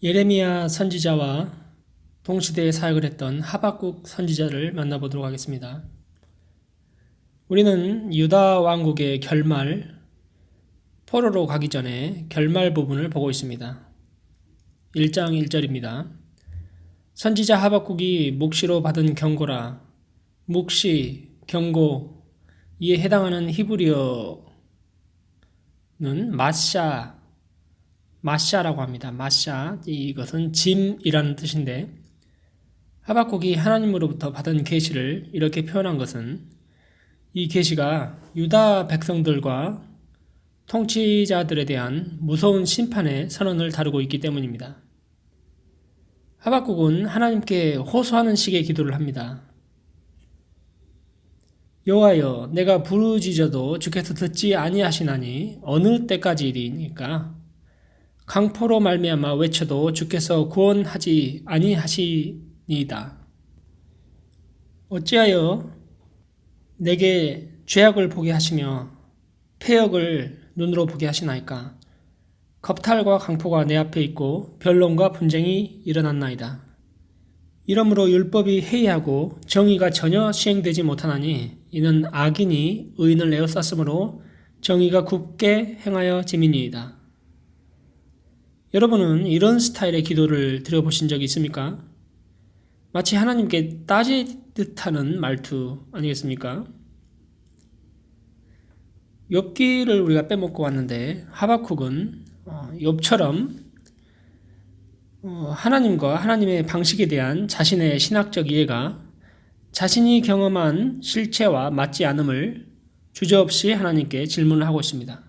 예레미야 선지자와 동시대에 사역을 했던 하박국 선지자를 만나보도록 하겠습니다. 우리는 유다 왕국의 결말, 포로로 가기 전에 결말 부분을 보고 있습니다. 1장 1절입니다. 선지자 하박국이 묵시로 받은 경고라. 묵시, 경고, 이에 해당하는 히브리어는 마샤라고 합니다. 마샤, 이것은 짐이라는 뜻인데 하박국이 하나님으로부터 받은 계시를 이렇게 표현한 것은 이 계시가 유다 백성들과 통치자들에 대한 무서운 심판의 선언을 다루고 있기 때문입니다. 하박국은 하나님께 호소하는 식의 기도를 합니다. 여호와여, 내가 부르짖어도 주께서 듣지 아니하시나니 어느 때까지이리니까 강포로 말미암아 외쳐도 주께서 구원하지 아니하시니이다. 어찌하여 내게 죄악을 보게 하시며 패역을 눈으로 보게 하시나이까. 겁탈과 강포가 내 앞에 있고 변론과 분쟁이 일어났나이다. 이러므로 율법이 해이하고 정의가 전혀 시행되지 못하나니 이는 악인이 의인을 에워쌌으므로 정의가 굳게 행하여 짐이니이다. 여러분은 이런 스타일의 기도를 드려보신 적이 있습니까? 마치 하나님께 따지듯 하는 말투 아니겠습니까? 욥기를 우리가 빼먹고 왔는데 하박국은 욥처럼 하나님과 하나님의 방식에 대한 자신의 신학적 이해가 자신이 경험한 실체와 맞지 않음을 주저없이 하나님께 질문을 하고 있습니다.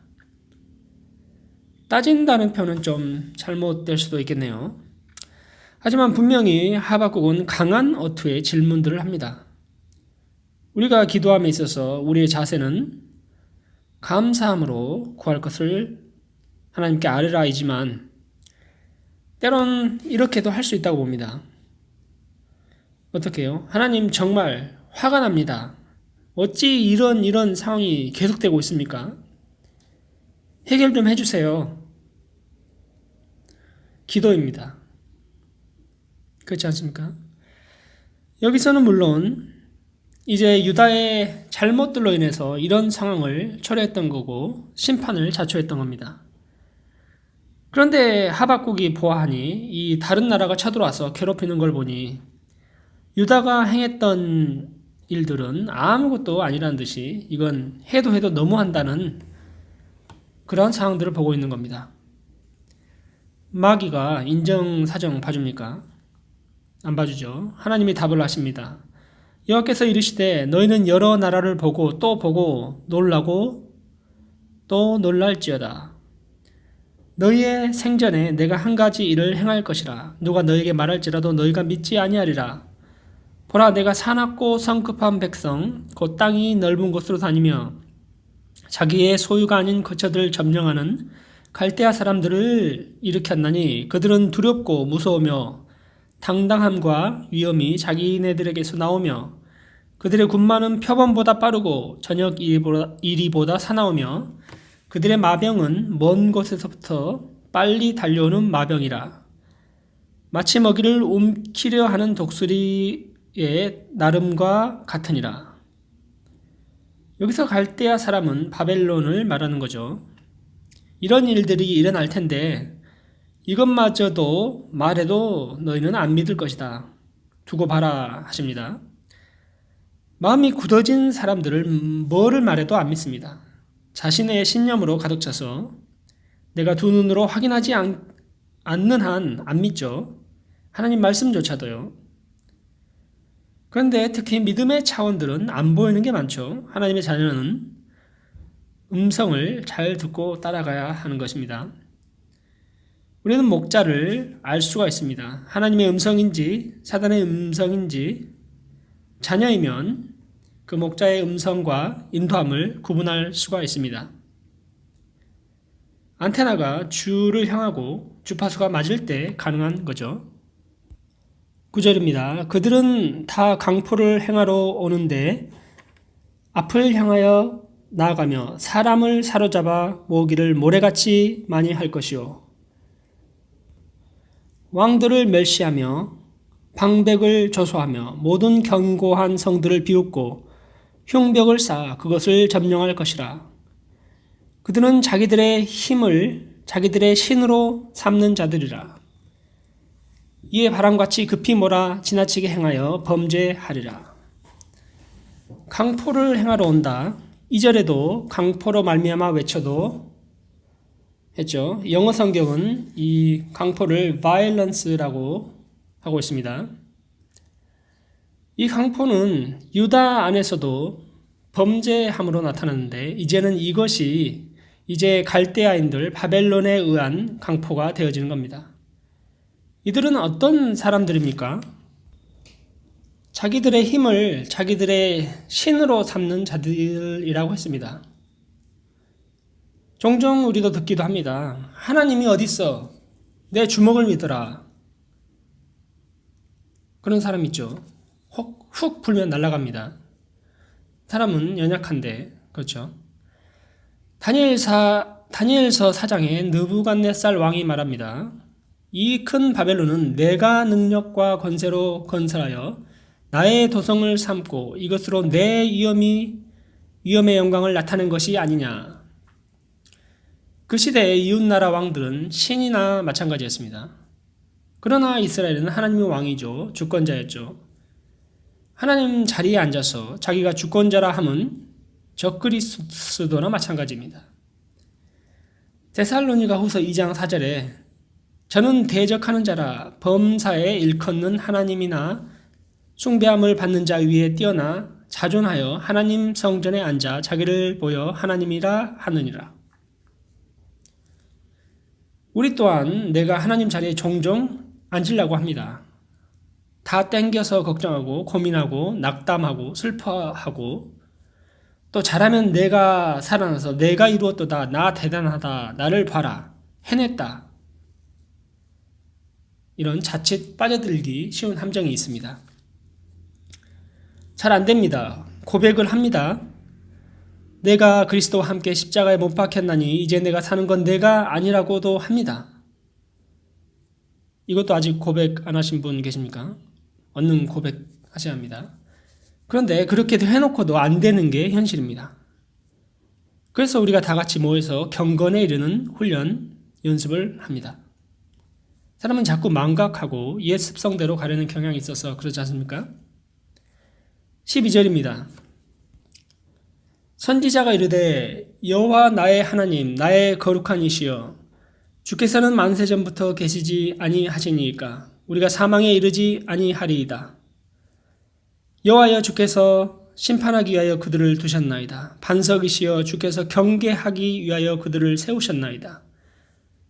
따진다는 표현은 좀 잘못될 수도 있겠네요. 하지만 분명히 하박국은 강한 어투의 질문들을 합니다. 우리가 기도함에 있어서 우리의 자세는 감사함으로 구할 것을 하나님께 아뢰라이지만 때론 이렇게도 할 수 있다고 봅니다. 어떻게 해요? 하나님 정말 화가 납니다. 어찌 이런 상황이 계속되고 있습니까? 해결 좀 해주세요. 기도입니다. 그렇지 않습니까? 여기서는 물론 이제 유다의 잘못들로 인해서 이런 상황을 초래했던 거고 심판을 자초했던 겁니다. 그런데 하박국이 보아하니 이 다른 나라가 쳐들어와서 괴롭히는 걸 보니 유다가 행했던 일들은 아무것도 아니라는 듯이 이건 해도 너무한다는 그런 상황들을 보고 있는 겁니다. 마귀가 인정사정 봐줍니까? 안 봐주죠. 하나님이 답을 하십니다. 여호와께서 이르시되 너희는 여러 나라를 보고 또 보고 놀라고 또 놀랄지어다. 너희의 생전에 내가 한 가지 일을 행할 것이라. 누가 너에게 말할지라도 너희가 믿지 아니하리라. 보라, 내가 사납고 성급한 백성 곧 땅이 넓은 곳으로 다니며 자기의 소유가 아닌 거처들을 점령하는 갈대아 사람들을 일으켰나니 그들은 두렵고 무서우며 당당함과 위엄이 자기네들에게서 나오며 그들의 군마는 표범보다 빠르고 저녁 이리보다 사나우며 그들의 마병은 먼 곳에서부터 빨리 달려오는 마병이라. 마치 먹이를 움키려 하는 독수리의 나름과 같으니라. 여기서 갈대아 사람은 바벨론을 말하는 거죠. 이런 일들이 일어날 텐데 이것마저도 말해도 너희는 안 믿을 것이다. 두고 봐라 하십니다. 마음이 굳어진 사람들을 뭐를 말해도 안 믿습니다. 자신의 신념으로 가득 차서 내가 두 눈으로 확인하지 않는 한 안 믿죠. 하나님 말씀조차도요. 그런데 특히 믿음의 차원들은 안 보이는 게 많죠. 하나님의 자녀는 음성을 잘 듣고 따라가야 하는 것입니다. 우리는 목자를 알 수가 있습니다. 하나님의 음성인지 사단의 음성인지 자녀이면 그 목자의 음성과 인도함을 구분할 수가 있습니다. 안테나가 주를 향하고 주파수가 맞을 때 가능한 거죠. 9절입니다. 그들은 다 강포를 행하러 오는데 앞을 향하여 나아가며 사람을 사로잡아 모으기를 모래같이 많이 할 것이요. 왕들을 멸시하며 방백을 조소하며 모든 견고한 성들을 비웃고 흉벽을 쌓아 그것을 점령할 것이라. 그들은 자기들의 힘을 자기들의 신으로 삼는 자들이라. 이에 바람같이 급히 몰아 지나치게 행하여 범죄하리라. 강포를 행하러 온다. 2절에도 강포로 말미암아 외쳐도 했죠. 영어 성경은 이 강포를 violence라고 하고 있습니다. 이 강포는 유다 안에서도 범죄함으로 나타났는데 이제는 이것이 이제 갈대아인들 바벨론에 의한 강포가 되어지는 겁니다. 이들은 어떤 사람들입니까? 자기들의 힘을 자기들의 신으로 삼는 자들이라고 했습니다. 종종 우리도 듣기도 합니다. 하나님이 어디 있어? 내 주먹을 믿어라. 그런 사람 있죠. 훅 불면 날아갑니다. 사람은 연약한데, 그렇죠? 다니엘서 4장에 느부갓네살 왕이 말합니다. 이 큰 바벨론은 내가 능력과 권세로 건설하여 나의 도성을 삼고 이것으로 내 위엄의 영광을 나타낸 것이 아니냐. 그 시대의 이웃나라 왕들은 신이나 마찬가지였습니다. 그러나 이스라엘은 하나님의 왕이죠. 주권자였죠. 하나님 자리에 앉아서 자기가 주권자라 함은 적그리스도나 마찬가지입니다. 데살로니가 후서 2장 4절에 저는 대적하는 자라 범사에 일컫는 하나님이나 숭배함을 받는 자 위에 뛰어나 자존하여 하나님 성전에 앉아 자기를 보여 하나님이라 하느니라. 우리 또한 내가 하나님 자리에 종종 앉으려고 합니다. 다 땡겨서 걱정하고 고민하고 낙담하고 슬퍼하고 또 잘하면 내가 살아나서 내가 이루었도다. 나 대단하다. 나를 봐라. 해냈다. 이런 자칫 빠져들기 쉬운 함정이 있습니다. 잘 안 됩니다. 고백을 합니다. 내가 그리스도와 함께 십자가에 못 박혔나니 이제 내가 사는 건 내가 아니라고도 합니다. 이것도 아직 고백 안 하신 분 계십니까? 얼른 고백하셔야 합니다. 그런데 그렇게도 해놓고도 안 되는 게 현실입니다. 그래서 우리가 다 같이 모여서 경건에 이르는 훈련, 연습을 합니다. 사람은 자꾸 망각하고 옛 습성대로 가려는 경향이 있어서 그러지 않습니까? 12절입니다. 선지자가 이르되 여호와 나의 하나님 나의 거룩한 이시여 주께서는 만세전부터 계시지 아니하시니까 우리가 사망에 이르지 아니하리이다. 여호와여 주께서 심판하기 위하여 그들을 두셨나이다. 반석이시여 주께서 경계하기 위하여 그들을 세우셨나이다.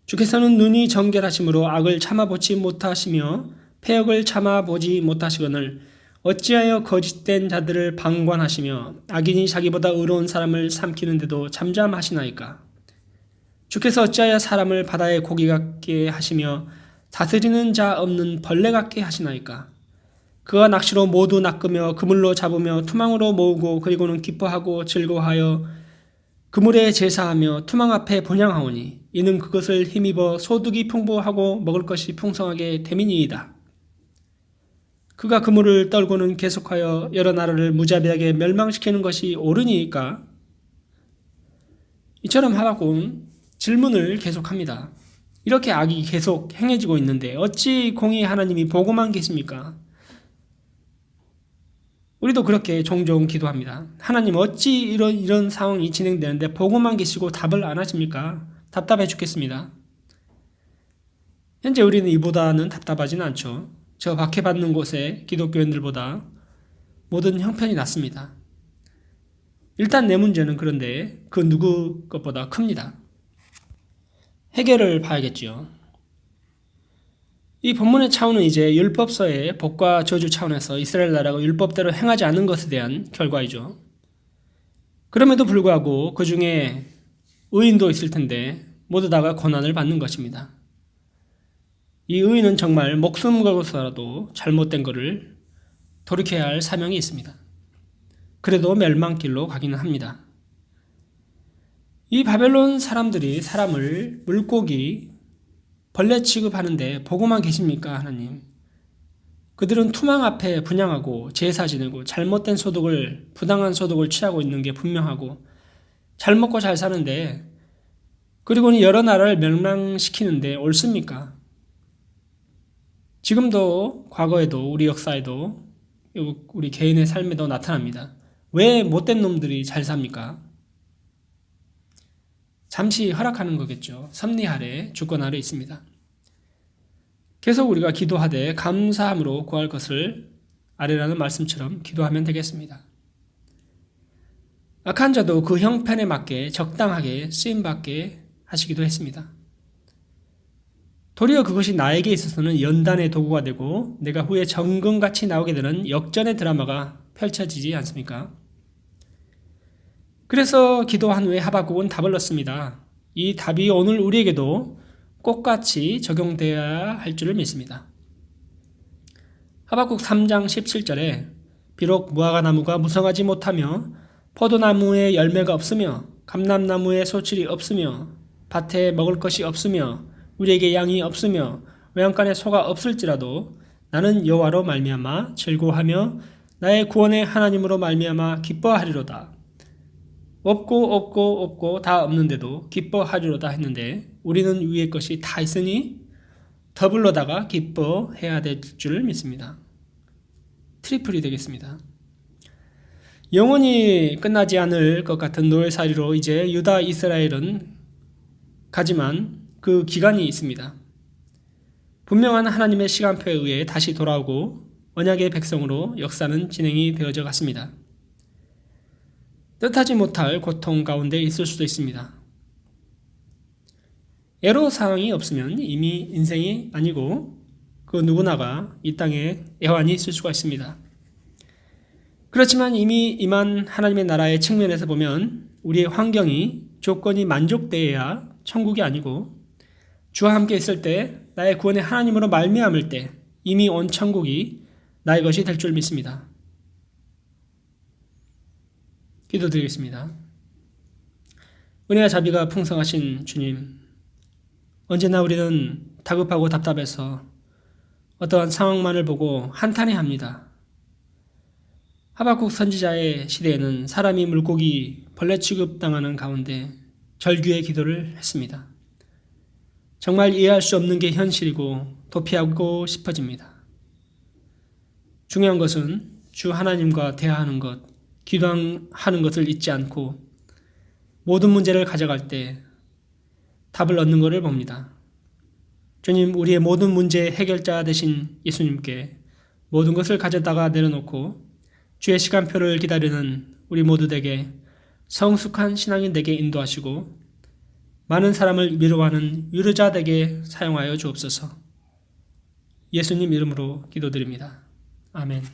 주께서는 눈이 정결하심으로 악을 참아보지 못하시며 패역을 참아보지 못하시거늘 어찌하여 거짓된 자들을 방관하시며 악인이 자기보다 의로운 사람을 삼키는데도 잠잠하시나이까. 주께서 어찌하여 사람을 바다의 고기 같게 하시며 다스리는 자 없는 벌레 같게 하시나이까. 그가 낚시로 모두 낚으며 그물로 잡으며 투망으로 모으고 그리고는 기뻐하고 즐거워하여 그물에 제사하며 투망 앞에 본향하오니 이는 그것을 힘입어 소득이 풍부하고 먹을 것이 풍성하게 됨이니이다. 그가 그물을 떨고는 계속하여 여러 나라를 무자비하게 멸망시키는 것이 옳으니까. 이처럼 하박국은 질문을 계속합니다. 이렇게 악이 계속 행해지고 있는데 어찌 공의 하나님이 보고만 계십니까? 우리도 그렇게 종종 기도합니다. 하나님 어찌 이런 상황이 진행되는데 보고만 계시고 답을 안 하십니까? 답답해 죽겠습니다. 현재 우리는 이보다는 답답하지는 않죠. 저 박해받는 곳의 기독교인들보다 모든 형편이 낫습니다. 일단 내 문제는 그런데 그 누구 것보다 큽니다. 해결을 봐야겠지요. 이 본문의 차원은 이제 율법서의 복과 저주 차원에서 이스라엘 나라가 율법대로 행하지 않는 것에 대한 결과이죠. 그럼에도 불구하고 그 중에 의인도 있을 텐데 모두 다가 고난을 받는 것입니다. 이 의인은 정말 목숨 걸고서라도 잘못된 것을 돌이켜야 할 사명이 있습니다. 그래도 멸망길로 가기는 합니다. 이 바벨론 사람들이 사람을 물고기, 벌레 취급하는데 보고만 계십니까, 하나님? 그들은 투망 앞에 분향하고 제사 지내고 잘못된 소득을, 부당한 소득을 취하고 있는 게 분명하고 잘 먹고 잘 사는데, 그리고는 여러 나라를 멸망시키는데 옳습니까? 지금도, 과거에도, 우리 역사에도, 우리 개인의 삶에도 나타납니다. 왜 못된 놈들이 잘 삽니까? 잠시 허락하는 거겠죠. 섭리 아래, 주권 아래 있습니다. 계속 우리가 기도하되 감사함으로 구할 것을 아래라는 말씀처럼 기도하면 되겠습니다. 악한 자도 그 형편에 맞게 적당하게 쓰임받게 하시기도 했습니다. 도리어 그것이 나에게 있어서는 연단의 도구가 되고 내가 후에 정금같이 나오게 되는 역전의 드라마가 펼쳐지지 않습니까? 그래서 기도한 후에 하박국은 답을 넣습니다. 이 답이 오늘 우리에게도 똑같이 적용되어야 할 줄을 믿습니다. 하박국 3장 17절에 비록 무화과나무가 무성하지 못하며 포도나무에 열매가 없으며 감람나무에 소출이 없으며 밭에 먹을 것이 없으며 우리에게 양이 없으며 외양간에 소가 없을지라도 나는 여호와로 말미암아 즐거워하며 나의 구원의 하나님으로 말미암아 기뻐하리로다. 없고 다 없는데도 기뻐하리로다 했는데 우리는 위의 것이 다 있으니 더불로다가 기뻐해야 될 줄 믿습니다. 트리플이 되겠습니다. 영원히 끝나지 않을 것 같은 노예살이로 이제 유다 이스라엘은 가지만 그 기간이 있습니다. 분명한 하나님의 시간표에 의해 다시 돌아오고 언약의 백성으로 역사는 진행이 되어져 갔습니다. 뜻하지 못할 고통 가운데 있을 수도 있습니다. 애로사항이 없으면 이미 인생이 아니고 그 누구나가 이 땅에 애환이 있을 수가 있습니다. 그렇지만 이미 임한 하나님의 나라의 측면에서 보면 우리의 환경이 조건이 만족되어야 천국이 아니고 주와 함께 있을 때 나의 구원의 하나님으로 말미암을 때 이미 온 천국이 나의 것이 될 줄 믿습니다. 기도드리겠습니다. 은혜와 자비가 풍성하신 주님, 언제나 우리는 다급하고 답답해서 어떠한 상황만을 보고 한탄해합니다. 하박국 선지자의 시대에는 사람이 물고기, 벌레 취급당하는 가운데 절규의 기도를 했습니다. 정말 이해할 수 없는 게 현실이고 도피하고 싶어집니다. 중요한 것은 주 하나님과 대화하는 것, 기도하는 것을 잊지 않고 모든 문제를 가져갈 때 답을 얻는 것을 봅니다. 주님, 우리의 모든 문제의 해결자 되신 예수님께 모든 것을 가져다가 내려놓고 주의 시간표를 기다리는 우리 모두에게 성숙한 신앙인 되게 인도하시고 많은 사람을 위로하는 위로자 되게 사용하여 주옵소서. 예수님 이름으로 기도드립니다. 아멘.